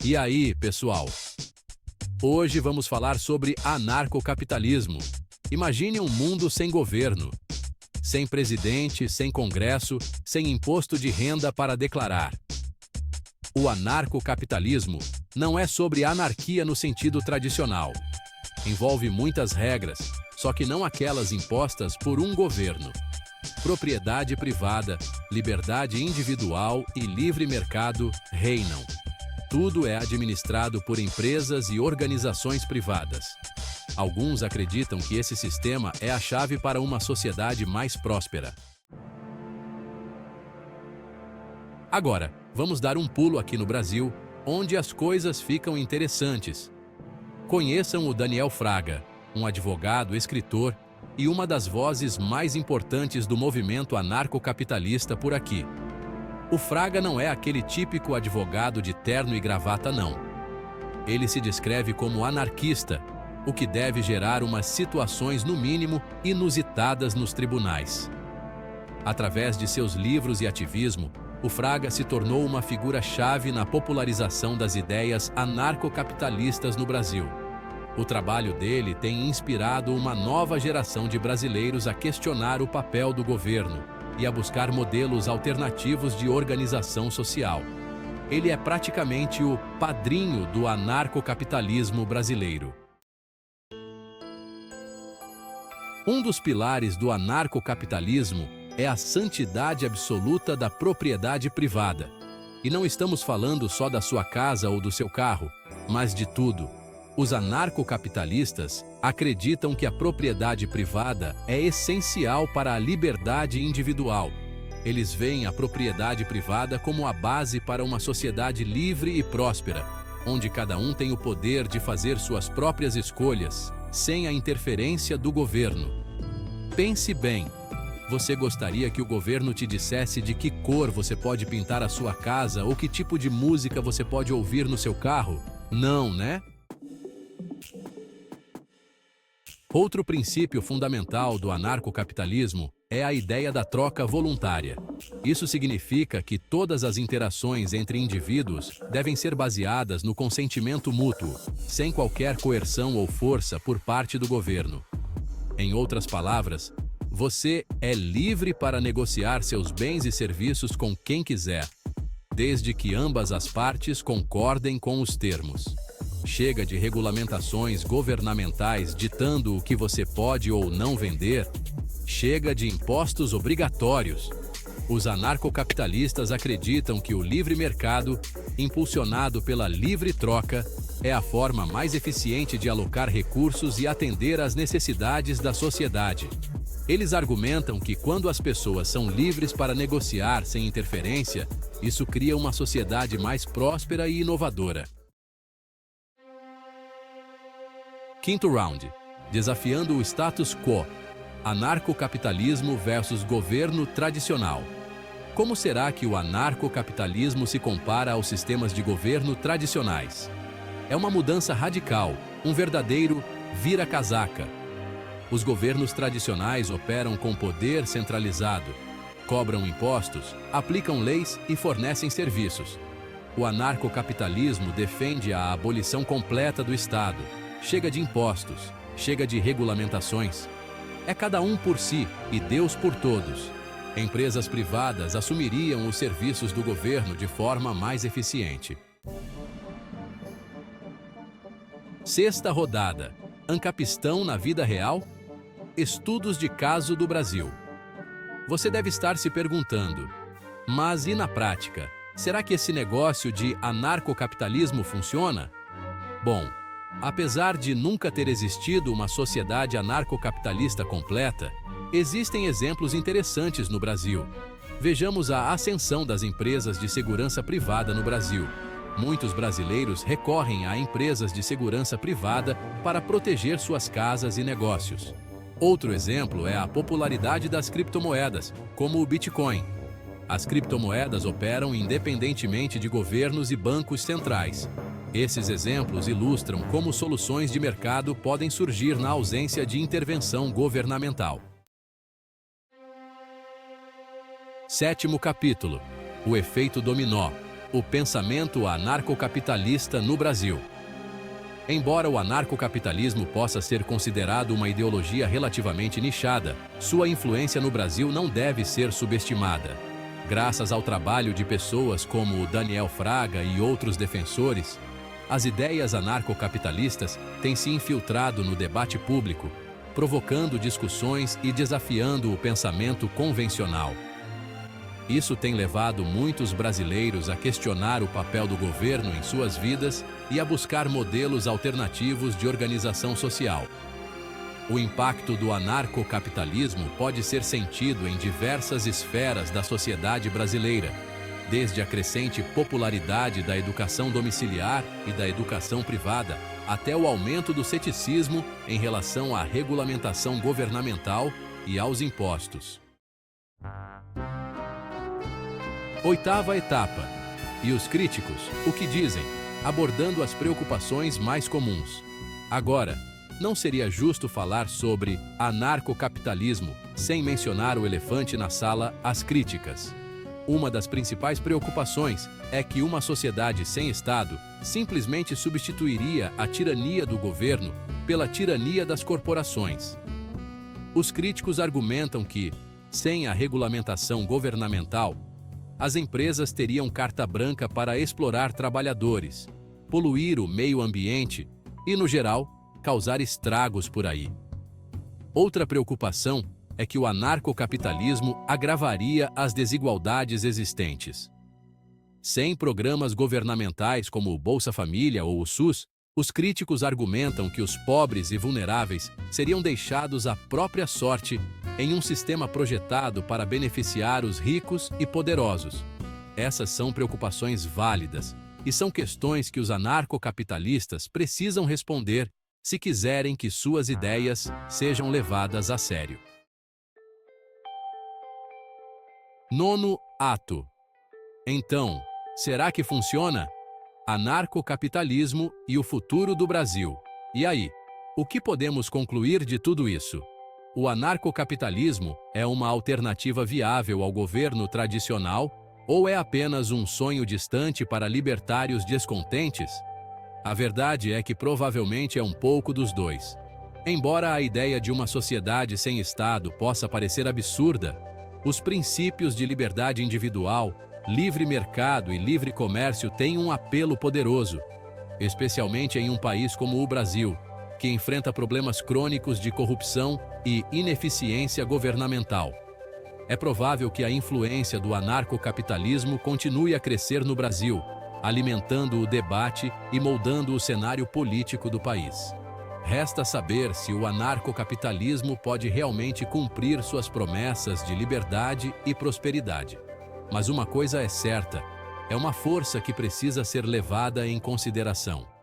E aí, pessoal? Hoje vamos falar sobre anarcocapitalismo. Imagine um mundo sem governo, sem presidente, sem congresso, sem imposto de renda para declarar. O anarcocapitalismo não é sobre anarquia no sentido tradicional. Envolve muitas regras, só que não aquelas impostas por um governo. Propriedade privada, liberdade individual e livre mercado reinam. Tudo é administrado por empresas e organizações privadas. Alguns acreditam que esse sistema é a chave para uma sociedade mais próspera. Agora, vamos dar um pulo aqui no Brasil, onde as coisas ficam interessantes. Conheçam o Daniel Fraga, um advogado, escritor e uma das vozes mais importantes do movimento anarcocapitalista por aqui. O Fraga não é aquele típico advogado de terno e gravata, não. Ele se descreve como anarquista, o que deve gerar umas situações, no mínimo, inusitadas nos tribunais. Através de seus livros e ativismo, o Fraga se tornou uma figura-chave na popularização das ideias anarcocapitalistas no Brasil. O trabalho dele tem inspirado uma nova geração de brasileiros a questionar o papel do governo e a buscar modelos alternativos de organização social. Ele é praticamente o padrinho do anarcocapitalismo brasileiro. Um dos pilares do anarcocapitalismo é a santidade absoluta da propriedade privada. E não estamos falando só da sua casa ou do seu carro, mas de tudo. Os anarcocapitalistas acreditam que a propriedade privada é essencial para a liberdade individual. Eles veem a propriedade privada como a base para uma sociedade livre e próspera, onde cada um tem o poder de fazer suas próprias escolhas, sem a interferência do governo. Pense bem. Você gostaria que o governo te dissesse de que cor você pode pintar a sua casa ou que tipo de música você pode ouvir no seu carro? Não, né? Outro princípio fundamental do anarcocapitalismo é a ideia da troca voluntária. Isso significa que todas as interações entre indivíduos devem ser baseadas no consentimento mútuo, sem qualquer coerção ou força por parte do governo. Em outras palavras, você é livre para negociar seus bens e serviços com quem quiser, desde que ambas as partes concordem com os termos. Chega de regulamentações governamentais ditando o que você pode ou não vender. Chega de impostos obrigatórios. Os anarcocapitalistas acreditam que o livre mercado, impulsionado pela livre troca, é a forma mais eficiente de alocar recursos e atender às necessidades da sociedade. Eles argumentam que quando as pessoas são livres para negociar sem interferência, isso cria uma sociedade mais próspera e inovadora. Quinto round. Desafiando o status quo. Anarcocapitalismo versus governo tradicional. Como será que o anarcocapitalismo se compara aos sistemas de governo tradicionais? É uma mudança radical, um verdadeiro vira-casaca. Os governos tradicionais operam com poder centralizado, cobram impostos, aplicam leis e fornecem serviços. O anarcocapitalismo defende a abolição completa do Estado. Chega de impostos, chega de regulamentações. É cada um por si e Deus por todos. Empresas privadas assumiriam os serviços do governo de forma mais eficiente. Sexta rodada. Ancapistão na vida real? Estudos de caso do Brasil. Você deve estar se perguntando, mas e na prática? Será que esse negócio de anarcocapitalismo funciona? Bom, apesar de nunca ter existido uma sociedade anarcocapitalista completa, existem exemplos interessantes no Brasil. Vejamos a ascensão das empresas de segurança privada no Brasil. Muitos brasileiros recorrem a empresas de segurança privada para proteger suas casas e negócios. Outro exemplo é a popularidade das criptomoedas, como o Bitcoin. As criptomoedas operam independentemente de governos e bancos centrais. Esses exemplos ilustram como soluções de mercado podem surgir na ausência de intervenção governamental. Sétimo capítulo: o efeito dominó. O pensamento anarcocapitalista no Brasil. Embora o anarcocapitalismo possa ser considerado uma ideologia relativamente nichada, sua influência no Brasil não deve ser subestimada. Graças ao trabalho de pessoas como Daniel Fraga e outros defensores, as ideias anarcocapitalistas têm se infiltrado no debate público, provocando discussões e desafiando o pensamento convencional. Isso tem levado muitos brasileiros a questionar o papel do governo em suas vidas e a buscar modelos alternativos de organização social. O impacto do anarcocapitalismo pode ser sentido em diversas esferas da sociedade brasileira, desde a crescente popularidade da educação domiciliar e da educação privada, até o aumento do ceticismo em relação à regulamentação governamental e aos impostos. Oitava etapa. E os críticos, o que dizem? Abordando as preocupações mais comuns. Agora, não seria justo falar sobre anarcocapitalismo sem mencionar o elefante na sala, as críticas. Uma das principais preocupações é que uma sociedade sem Estado simplesmente substituiria a tirania do governo pela tirania das corporações. Os críticos argumentam que, sem a regulamentação governamental, as empresas teriam carta branca para explorar trabalhadores, poluir o meio ambiente e, no geral, causar estragos por aí. Outra preocupação é que o anarcocapitalismo agravaria as desigualdades existentes. Sem programas governamentais como o Bolsa Família ou o SUS, os críticos argumentam que os pobres e vulneráveis seriam deixados à própria sorte em um sistema projetado para beneficiar os ricos e poderosos. Essas são preocupações válidas e são questões que os anarcocapitalistas precisam responder se quiserem que suas ideias sejam levadas a sério. Nono ato. Então, será que funciona? Anarcocapitalismo e o futuro do Brasil. E aí, o que podemos concluir de tudo isso? O anarcocapitalismo é uma alternativa viável ao governo tradicional ou é apenas um sonho distante para libertários descontentes? A verdade é que provavelmente é um pouco dos dois. Embora a ideia de uma sociedade sem Estado possa parecer absurda, os princípios de liberdade individual, livre mercado e livre comércio têm um apelo poderoso, especialmente em um país como o Brasil, que enfrenta problemas crônicos de corrupção e ineficiência governamental. É provável que a influência do anarcocapitalismo continue a crescer no Brasil, alimentando o debate e moldando o cenário político do país. Resta saber se o anarcocapitalismo pode realmente cumprir suas promessas de liberdade e prosperidade. Mas uma coisa é certa, é uma força que precisa ser levada em consideração.